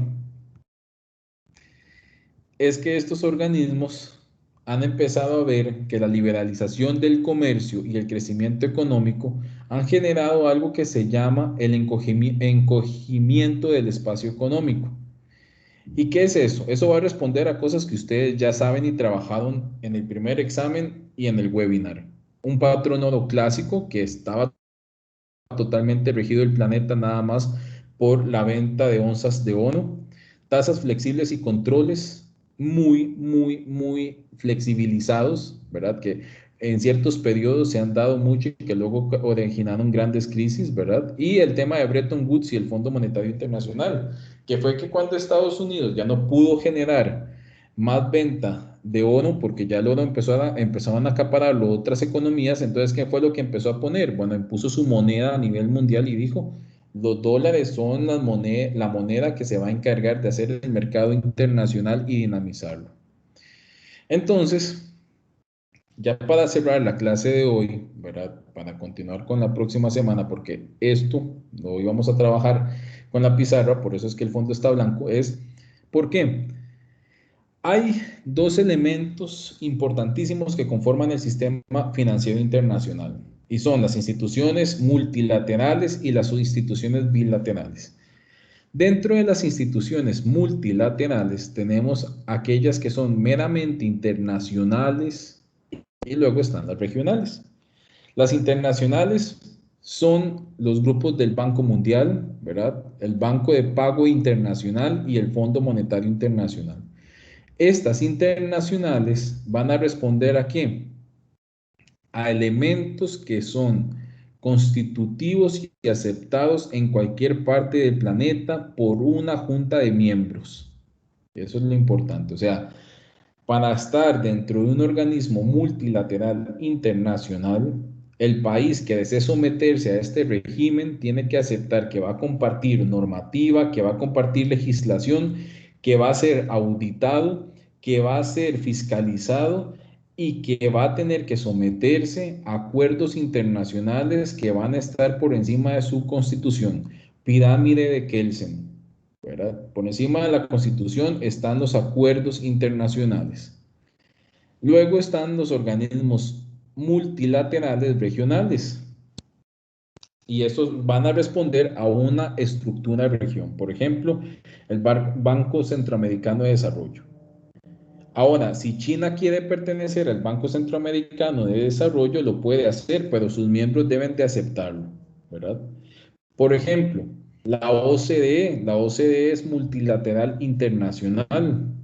[SPEAKER 1] es que estos organismos han empezado a ver que la liberalización del comercio y el crecimiento económico han generado algo que se llama el encogimiento del espacio económico. ¿Y qué es eso? Eso va a responder a cosas que ustedes ya saben y trabajaron en el primer examen y en el webinar. Un patrón oro clásico que estaba totalmente regido el planeta nada más por la venta de onzas de oro, tasas flexibles y controles muy flexibilizados, ¿verdad? Que en ciertos periodos se han dado mucho y que luego originaron grandes crisis, ¿verdad? Y el tema de Bretton Woods y el Fondo Monetario Internacional, que fue que cuando Estados Unidos ya no pudo generar más venta de oro, porque ya el oro empezaban a acapararlo otras economías, entonces, ¿qué fue lo que empezó a poner? Bueno, impuso su moneda a nivel mundial y dijo, los dólares son la moneda que se va a encargar de hacer el mercado internacional y dinamizarlo. Entonces, ya para cerrar la clase de hoy, ¿verdad? Para continuar con la próxima semana, porque esto lo íbamos a trabajar con la pizarra, por eso es que el fondo está blanco, es, ¿por qué? Hay dos elementos importantísimos que conforman el sistema financiero internacional y son las instituciones multilaterales y las instituciones bilaterales. Dentro de las instituciones multilaterales tenemos aquellas que son meramente internacionales y luego están las regionales. Las internacionales son los grupos del Banco Mundial, ¿verdad? El Banco de Pago Internacional y el Fondo Monetario Internacional. Estas internacionales van a responder ¿a qué? A elementos que son constitutivos y aceptados en cualquier parte del planeta por una junta de miembros. Eso es lo importante. O sea, para estar dentro de un organismo multilateral internacional, el país que desee someterse a este régimen tiene que aceptar que va a compartir normativa, que va a compartir legislación, que va a ser auditado, que va a ser fiscalizado y que va a tener que someterse a acuerdos internacionales que van a estar por encima de su constitución. Pirámide de Kelsen, ¿verdad? Por encima de la Constitución están los acuerdos internacionales. Luego están los organismos multilaterales regionales. Y estos van a responder a una estructura de región. Por ejemplo, el Banco Centroamericano de Desarrollo. Ahora, si China quiere pertenecer al Banco Centroamericano de Desarrollo, lo puede hacer, pero sus miembros deben de aceptarlo, ¿verdad? Por ejemplo, la OCDE es multilateral internacional,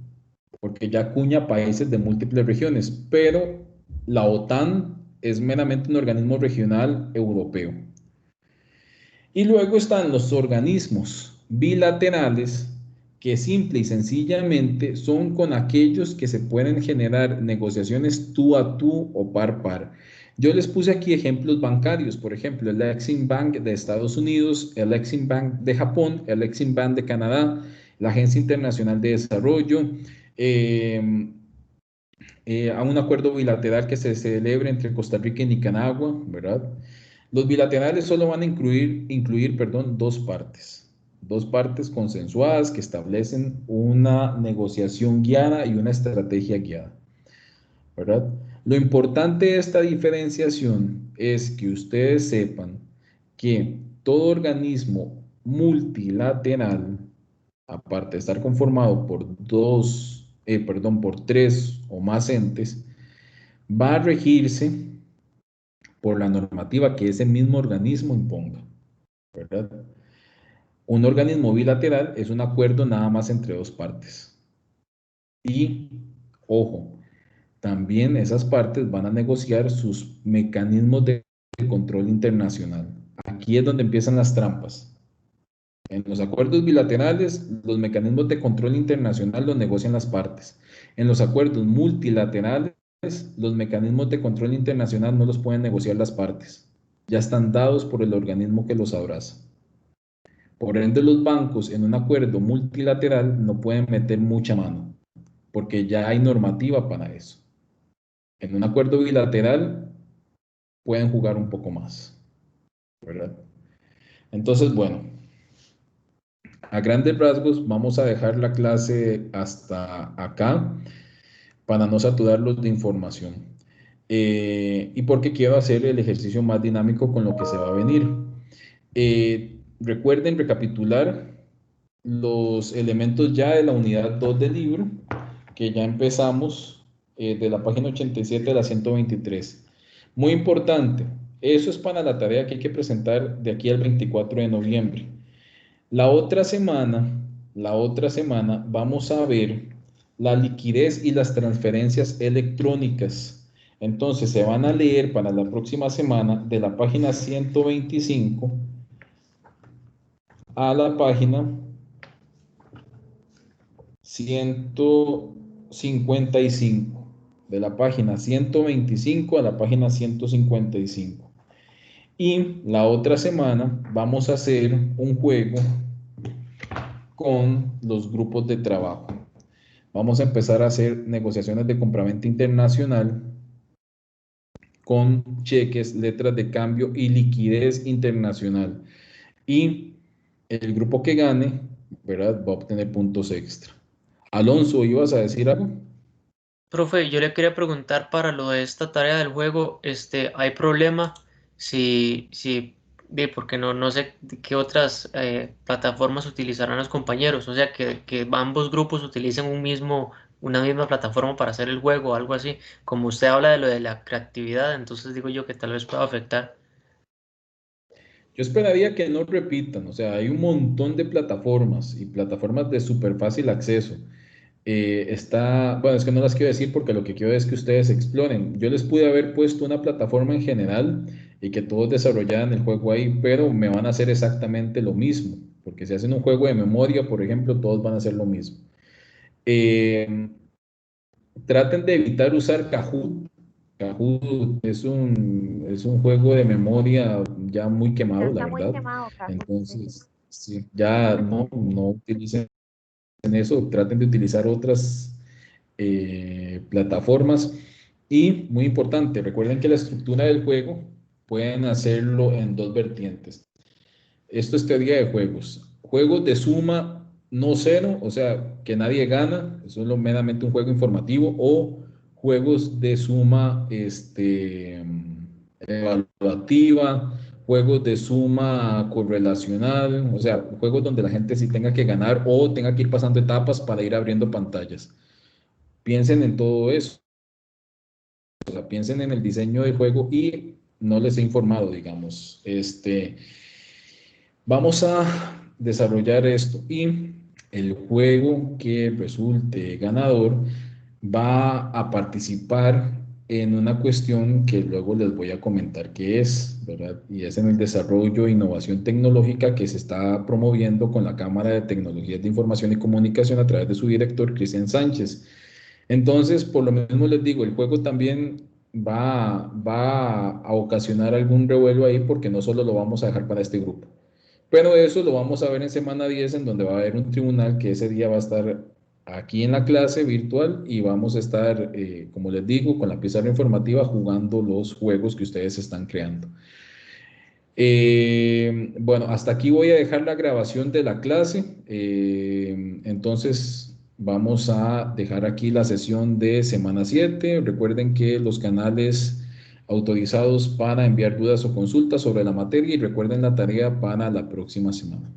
[SPEAKER 1] porque ya acuña países de múltiples regiones, pero la OTAN es meramente un organismo regional europeo. Y luego están los organismos bilaterales, que simple y sencillamente son con aquellos que se pueden generar negociaciones tú a tú o par par. Yo les puse aquí ejemplos bancarios, por ejemplo, el Exim Bank de Estados Unidos, el Exim Bank de Japón, el Exim Bank de Canadá, la Agencia Internacional de Desarrollo, a un acuerdo bilateral que se celebre entre Costa Rica y Nicaragua, ¿verdad? Los bilaterales solo van a incluir, perdón, dos partes consensuadas que establecen una negociación guiada y una estrategia guiada, ¿verdad? Lo importante de esta diferenciación es que ustedes sepan que todo organismo multilateral, aparte de estar conformado por por tres o más entes, va a regirse por la normativa que ese mismo organismo imponga, ¿verdad? Un organismo bilateral es un acuerdo nada más entre dos partes. Y, ojo, también esas partes van a negociar sus mecanismos de control internacional. Aquí es donde empiezan las trampas. En los acuerdos bilaterales, los mecanismos de control internacional los negocian las partes. En los acuerdos multilaterales, los mecanismos de control internacional no los pueden negociar las partes. Ya están dados por el organismo que los abraza. Por ende, los bancos en un acuerdo multilateral no pueden meter mucha mano, porque ya hay normativa para eso. En un acuerdo bilateral pueden jugar un poco más, ¿verdad? Entonces, bueno, a grandes rasgos vamos a dejar la clase hasta acá para no saturarlos de información. Y porque quiero hacer el ejercicio más dinámico con lo que se va a venir. Recuerden recapitular los elementos ya de la unidad 2 del libro, que ya empezamos de la página 87 a la 123. Muy importante, eso es para la tarea que hay que presentar de aquí al 24 de noviembre. La otra semana vamos a ver la liquidez y las transferencias electrónicas. Entonces se van a leer para la próxima semana de la página 125 a la página 155. De la página 125 a la página 155. Y la otra semana vamos a hacer un juego con los grupos de trabajo. Vamos a empezar a hacer negociaciones de compraventa internacional con cheques, letras de cambio y liquidez internacional. Y el grupo que gane, ¿verdad?, va a obtener puntos extra. Alonso, ¿ibas a decir algo?
[SPEAKER 3] Profe, yo le quería preguntar para lo de esta tarea del juego, ¿hay problema porque no sé qué otras plataformas utilizarán los compañeros? O sea, que ambos grupos utilicen una misma plataforma para hacer el juego o algo así. Como usted habla de lo de la creatividad, entonces digo yo que tal vez pueda afectar.
[SPEAKER 1] Yo esperaría que no repitan, o sea, hay un montón de plataformas y plataformas de súper fácil acceso. Bueno, es que no las quiero decir porque lo que quiero es que ustedes exploren. Yo les pude haber puesto una plataforma en general y que todos desarrollaran el juego ahí, pero me van a hacer exactamente lo mismo, porque si hacen un juego de memoria, por ejemplo, todos van a hacer lo mismo. Traten de evitar usar Kahoot. Kahoot es un juego de memoria ya muy
[SPEAKER 2] Ya
[SPEAKER 1] quemado, la
[SPEAKER 2] está muy
[SPEAKER 1] verdad.
[SPEAKER 2] quemado, Kahoot, sí.
[SPEAKER 1] Entonces, sí, ya no utilicen eso, traten de utilizar otras plataformas. Y muy importante, recuerden que la estructura del juego pueden hacerlo en dos vertientes. Esto es teoría de juegos. Juegos de suma no cero, o sea, que nadie gana, eso es meramente un juego informativo, o juegos de suma evaluativa, juegos de suma correlacional, o sea, juegos donde la gente sí tenga que ganar o tenga que ir pasando etapas para ir abriendo pantallas. piensen en todo eso, o sea, piensen en el diseño de juego y no les he informado, digamos, vamos a desarrollar esto y el juego que resulte ganador va a participar en una cuestión que luego les voy a comentar qué es, ¿verdad? Y es en el desarrollo e innovación tecnológica que se está promoviendo con la Cámara de Tecnologías de Información y Comunicación a través de su director, Cristian Sánchez. Entonces, por lo mismo les digo, el juego también va a ocasionar algún revuelo ahí porque no solo lo vamos a dejar para este grupo. Pero eso lo vamos a ver en semana 10, en donde va a haber un tribunal que ese día va a estar aquí en la clase virtual y vamos a estar, como les digo, con la pizarra informativa jugando los juegos que ustedes están creando. Bueno, hasta aquí voy a dejar la grabación de la clase. Entonces, vamos a dejar aquí la sesión de semana 7. Recuerden que los canales autorizados para enviar dudas o consultas sobre la materia y recuerden la tarea para la próxima semana.